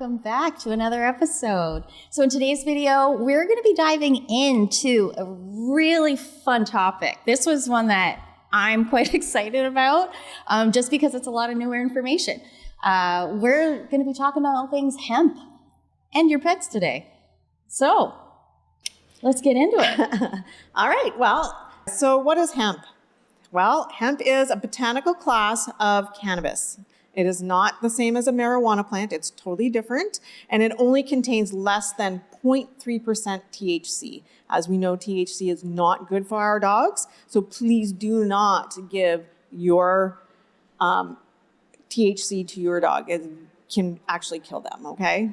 welcome back to another episode. So in today's video, we're going to be diving into a really fun topic. This was one that I'm quite excited about, just because it's a lot of newer information. We're going to be talking about all things hemp and your pets today. So let's get into it. All right. Well, so what is hemp? Well, hemp is a botanical class of cannabis. It is not the same as a marijuana plant. It's totally different, and it only contains less than 0.3% THC. As we know, THC is not good for our dogs, so please do not give your THC to your dog. It can actually kill them, okay?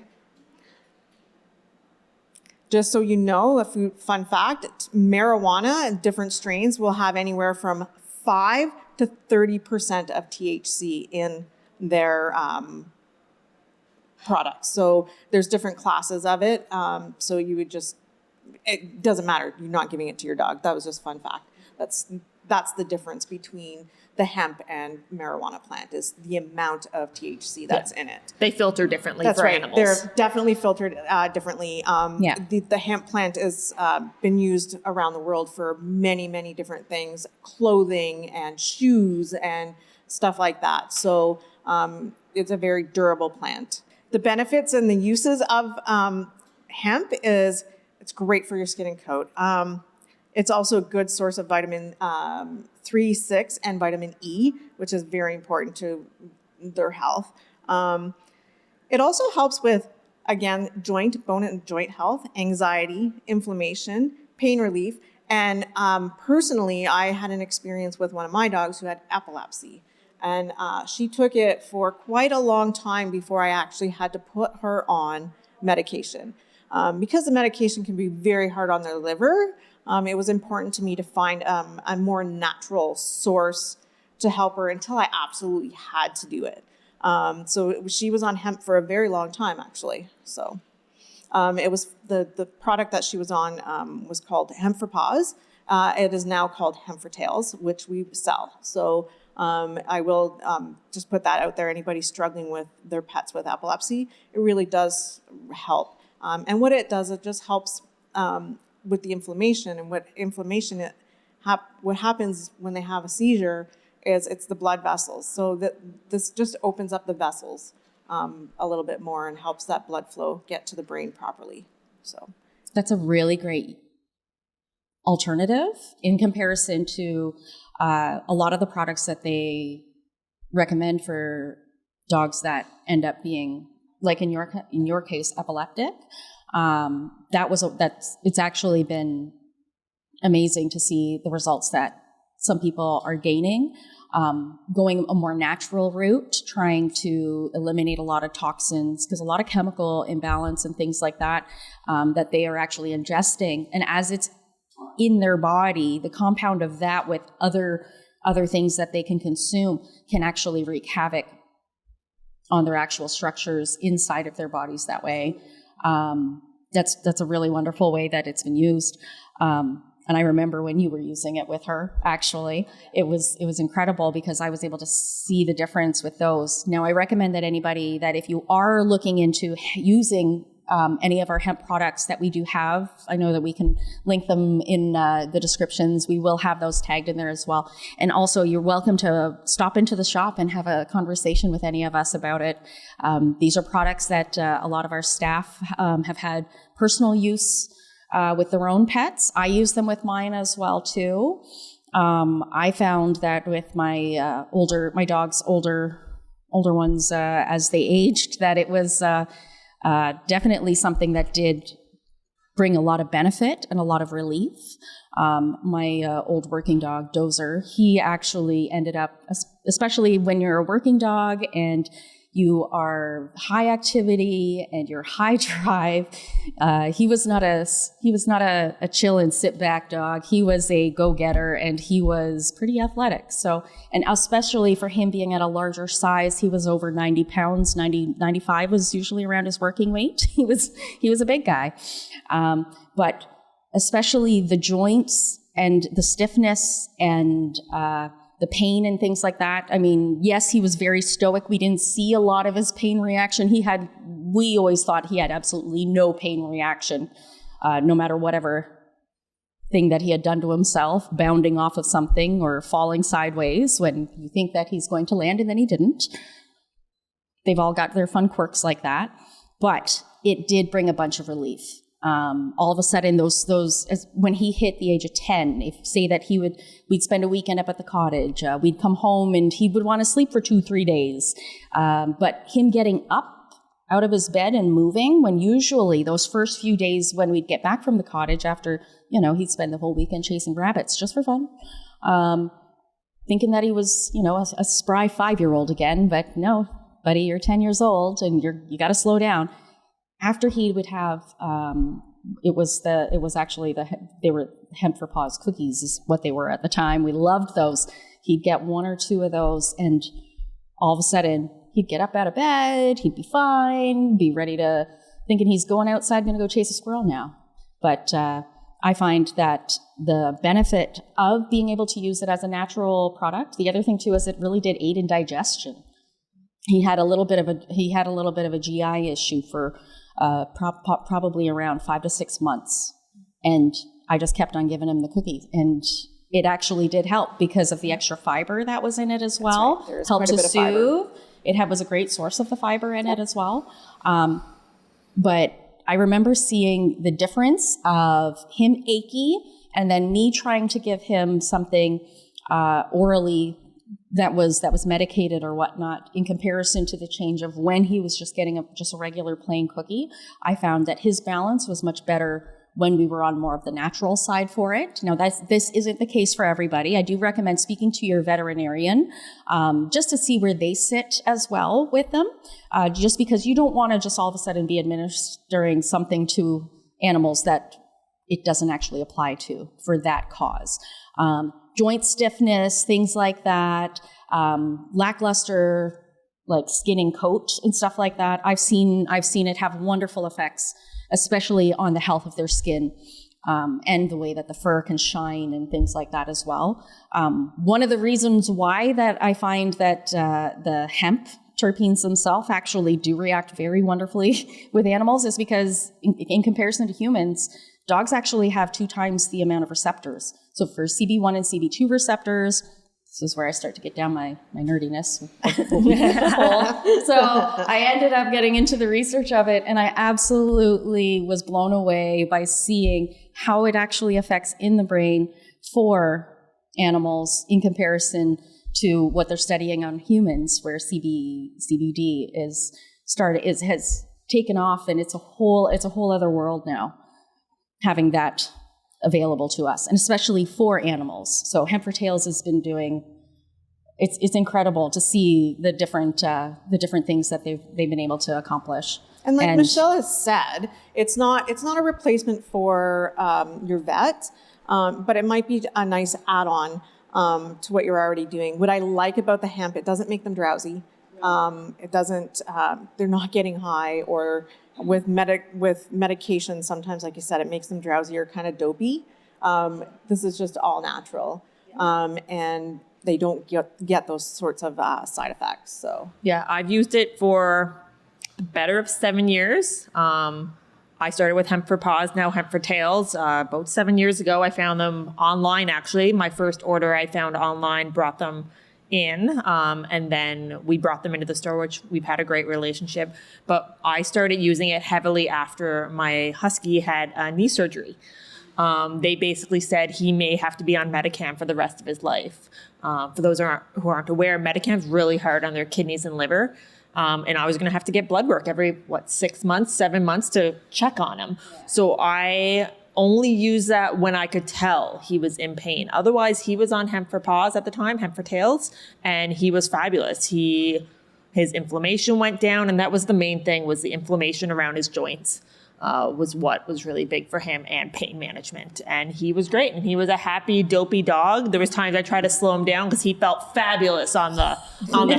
Just so you know, a fun fact, marijuana, different strains will have anywhere from 5 to 30% of THC in their products. So there's different classes of it. So you would just, it doesn't matter. You're not giving it to your dog. That was just a fun fact. That's the difference between the hemp and marijuana plant, is the amount of THC that's in it. They filter differently That's for right. animals. They're definitely filtered differently. The hemp plant has been used around the world for many, many different things, clothing and shoes and stuff like that. So it's a very durable plant. The benefits and the uses of hemp is it's great for your skin and coat. It's also a good source of vitamin 3, 6, and vitamin E, which is very important to their health. It also helps with, again, bone and joint health, anxiety, inflammation, pain relief. And personally, I had an experience with one of my dogs who had epilepsy. And she took it for quite a long time before I actually had to put her on medication. Because the medication can be very hard on their liver, it was important to me to find a more natural source to help her until I absolutely had to do it. So she was on hemp for a very long time, actually. So it was the product that she was on was called Hemp for Paws. It is now called Hemp for Tails, which we sell. So I will just put that out there. Anybody struggling with their pets with epilepsy, it really does help. And what it does, it just helps with the inflammation. And what happens when they have a seizure is it's the blood vessels. So this just opens up the vessels a little bit more and helps that blood flow get to the brain properly. So That's a really great alternative in comparison to a lot of the products that they recommend for dogs that end up being, like in your case, epileptic. It's actually been amazing to see the results that some people are gaining, going a more natural route, trying to eliminate a lot of toxins, because a lot of chemical imbalance and things like that, that they are actually ingesting. And as it's in their body, the compound of that with other things that they can consume can actually wreak havoc on their actual structures inside of their bodies that way. That's a really wonderful way that it's been used. And I remember when you were using it with her, actually, it was incredible because I was able to see the difference with those. Now, I recommend that anybody that if you are looking into using any of our hemp products that we do have, I know that we can link them in the descriptions. We will have those tagged in there as well. And also, you're welcome to stop into the shop and have a conversation with any of us about it. These are products that a lot of our staff have had personal use with their own pets. I use them with mine as well too. I found that with my dog's older ones, as they aged, that it was definitely something that did bring a lot of benefit and a lot of relief. My old working dog, Dozer, he actually ended up, especially when you're a working dog and you are high activity and you're high drive. He was not a chill and sit back dog. He was a go-getter and he was pretty athletic. So, and especially for him being at a larger size, he was over 90 pounds, 95 was usually around his working weight. He was a big guy. But especially the joints and the stiffness and, the pain and things like that. I mean, yes, he was very stoic. We didn't see a lot of his pain reaction. He had we always thought he had absolutely no pain reaction, no matter whatever thing that he had done to himself, bounding off of something or falling sideways when you think that he's going to land and then he didn't. They've all got their fun quirks like that. But it did bring a bunch of relief. All of a sudden, when he hit the age of 10, say that we'd spend a weekend up at the cottage, we'd come home and he would want to sleep for 2-3 days. But him getting up out of his bed and moving, when usually those first few days when we'd get back from the cottage after, he'd spend the whole weekend chasing rabbits just for fun, thinking that he was, a spry 5-year-old again, but no, buddy, you're 10 years old and you got to slow down. After he would have, they were hemp for paws cookies is what they were at the time. We loved those. He'd get 1 or 2 of those and all of a sudden he'd get up out of bed, he'd be fine, be ready to, thinking he's going outside, going to go chase a squirrel now. But I find that the benefit of being able to use it as a natural product, the other thing too is it really did aid in digestion. He had a little bit of a GI issue for probably around 5 to 6 months. And I just kept on giving him the cookies. And it actually did help because of the extra fiber that was in it as well. Right. Helped to soothe. It was a great source of the fiber in it as well. But I remember seeing the difference of him achy and then me trying to give him something orally that was medicated or whatnot in comparison to the change of when he was just getting just a regular plain cookie. I found that his balance was much better when we were on more of the natural side for it. Now, this isn't the case for everybody. I do recommend speaking to your veterinarian just to see where they sit as well with them, just because you don't want to just all of a sudden be administering something to animals that it doesn't actually apply to for that cause. Joint stiffness, things like that, lackluster, like skin and coat and stuff like that. I've seen it have wonderful effects, especially on the health of their skin and the way that the fur can shine and things like that as well. One of the reasons why that I find that the hemp terpenes themselves actually do react very wonderfully with animals is because in comparison to humans, dogs actually have 2 times the amount of receptors. So for CB1 and CB2 receptors, this is where I start to get down my nerdiness. So I ended up getting into the research of it, and I absolutely was blown away by seeing how it actually affects in the brain for animals in comparison to what they're studying on humans, where CBD has taken off, and it's a whole other world now, having that available to us, and especially for animals. So Hemp for Tails has been doing. It's incredible to see the different things that they've been able to accomplish. And like Michelle has said, it's not a replacement for your vet, but it might be a nice add-on to what you're already doing. What I like about the hemp, it doesn't make them drowsy. It doesn't. They're not getting high, or with medication. Sometimes, like you said, it makes them drowsy or kind of dopey. This is just all natural, and they don't get those sorts of side effects. So yeah, I've used it for the better of 7 years. I started with Hemp for Paws, now Hemp for Tails. About 7 years ago, I found them online, actually. My first order I found online, brought them in, and then we brought them into the store, which we've had a great relationship. But I started using it heavily after my husky had knee surgery. They basically said he may have to be on Medicam for the rest of his life. For those who aren't aware, Medicam's really hard on their kidneys and liver. And I was going to have to get blood work every, 6 months, 7 months to check on him. Yeah. So I only used that when I could tell he was in pain. Otherwise, he was on Hemp for Paws at the time, Hemp for Tails, and he was fabulous. His inflammation went down, and that was the main thing, was the inflammation around his joints. Was what was really big for him, and pain management. And he was great. And he was a happy, dopey dog. There was times I tried to slow him down because he felt fabulous on the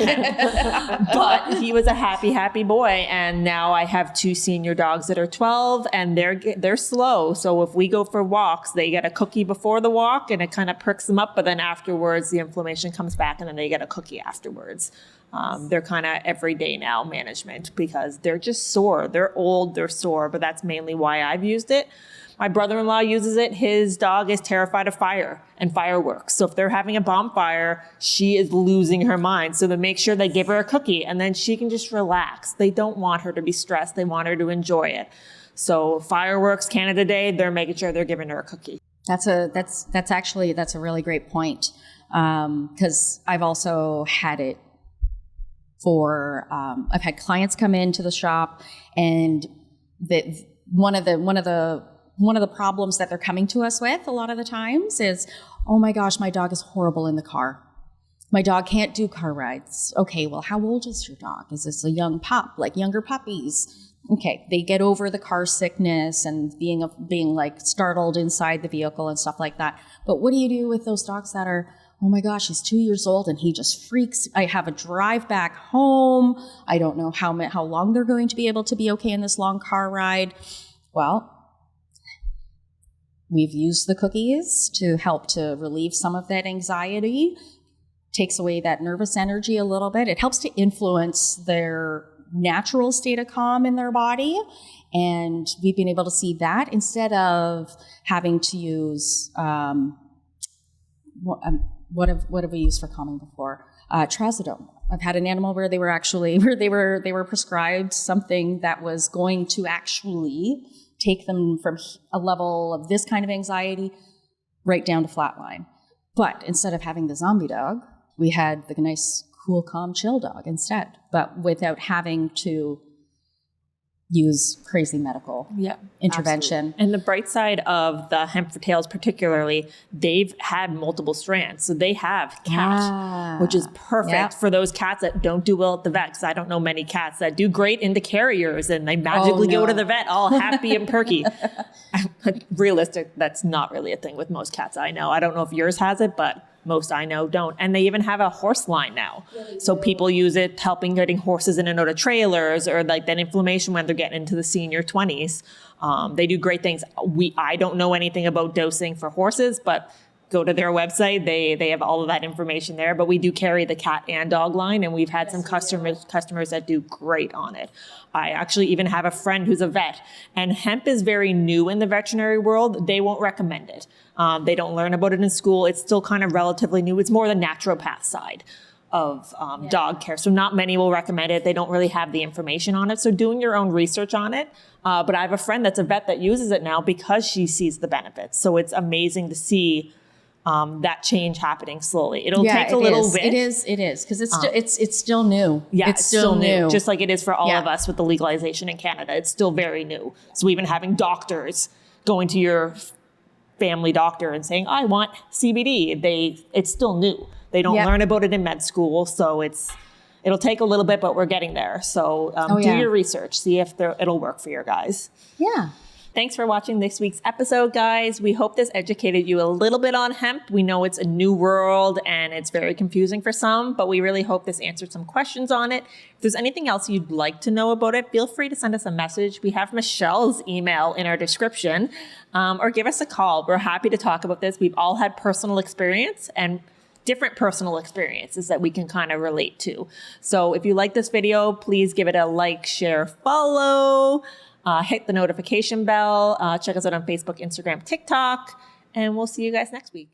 hemp. But he was a happy boy. And now I have 2 senior dogs that are 12, and they're slow. So if we go for walks, they get a cookie before the walk, and it kind of perks them up. But then afterwards, the inflammation comes back, and then they get a cookie afterwards. They're kind of everyday now management because they're just sore. They're old, they're sore, but that's mainly why I've used it. My brother-in-law uses it. His dog is terrified of fire and fireworks. So if they're having a bonfire, she is losing her mind. So they make sure they give her a cookie and then she can just relax. They don't want her to be stressed. They want her to enjoy it. So fireworks, Canada Day, they're making sure they're giving her a cookie. That's a really great point. Cause I've also had it for, I've had clients come into the shop and one of the problems that they're coming to us with a lot of the times is, oh my gosh, my dog is horrible in the car. My dog can't do car rides. Okay, well, how old is your dog? Is this a young pup, like younger puppies? Okay, they get over the car sickness and being like startled inside the vehicle and stuff like that. But what do you do with those dogs that are, oh my gosh, he's 2 years old and he just freaks. I have a drive back home. I don't know how long they're going to be able to be okay in this long car ride. Well, we've used the cookies to help to relieve some of that anxiety, takes away that nervous energy a little bit. It helps to influence their natural state of calm in their body. And we've been able to see that instead of having to use, what have we used for calming before? Trazodone. I've had an animal where they were prescribed something that was going to actually take them from a level of this kind of anxiety right down to flatline. But instead of having the zombie dog, we had the nice, cool, calm, chill dog instead, but without having to use crazy medical intervention. Absolutely. And the bright side of the hemp for tails particularly, they've had multiple strands. So they have cat, which is perfect for those cats that don't do well at the vet. Because I don't know many cats that do great into carriers and they magically go to the vet all happy and perky. Realistic, that's not really a thing with most cats I know. I don't know if yours has it, but most I know don't. And they even have a horse line now. So people use it helping getting horses in and out of trailers or like that inflammation when they're getting into the senior 20s. They do great things. I don't know anything about dosing for horses, but go to their website. They have all of that information there. But we do carry the cat and dog line, and we've had some customers that do great on it. I actually even have a friend who's a vet, and hemp is very new in the veterinary world. They won't recommend it. They don't learn about it in school. It's still kind of relatively new. It's more the naturopath side of dog care. So not many will recommend it. They don't really have the information on it. So doing your own research on it. But I have a friend that's a vet that uses it now because she sees the benefits. So it's amazing to see that change happening slowly. It'll take a little bit. It is because it's still new. Yeah, it's still new, just like it is for all of us with the legalization in Canada. It's still very new. So even having doctors going to your family doctor and saying, I want CBD, it's still new. They don't learn about it in med school, so it'll take a little bit, but we're getting there. So do your research, see if it'll work for your guys. Yeah. Thanks for watching this week's episode, guys. We hope this educated you a little bit on hemp. We know it's a new world and it's very confusing for some, but we really hope this answered some questions on it. If there's anything else you'd like to know about it, feel free to send us a message. We have Michelle's email in our description, or give us a call. We're happy to talk about this. We've all had personal experience and different personal experiences that we can kind of relate to. So if you like this video, please give it a like, share, follow. Hit the notification bell. Check us out on Facebook, Instagram, TikTok, and we'll see you guys next week.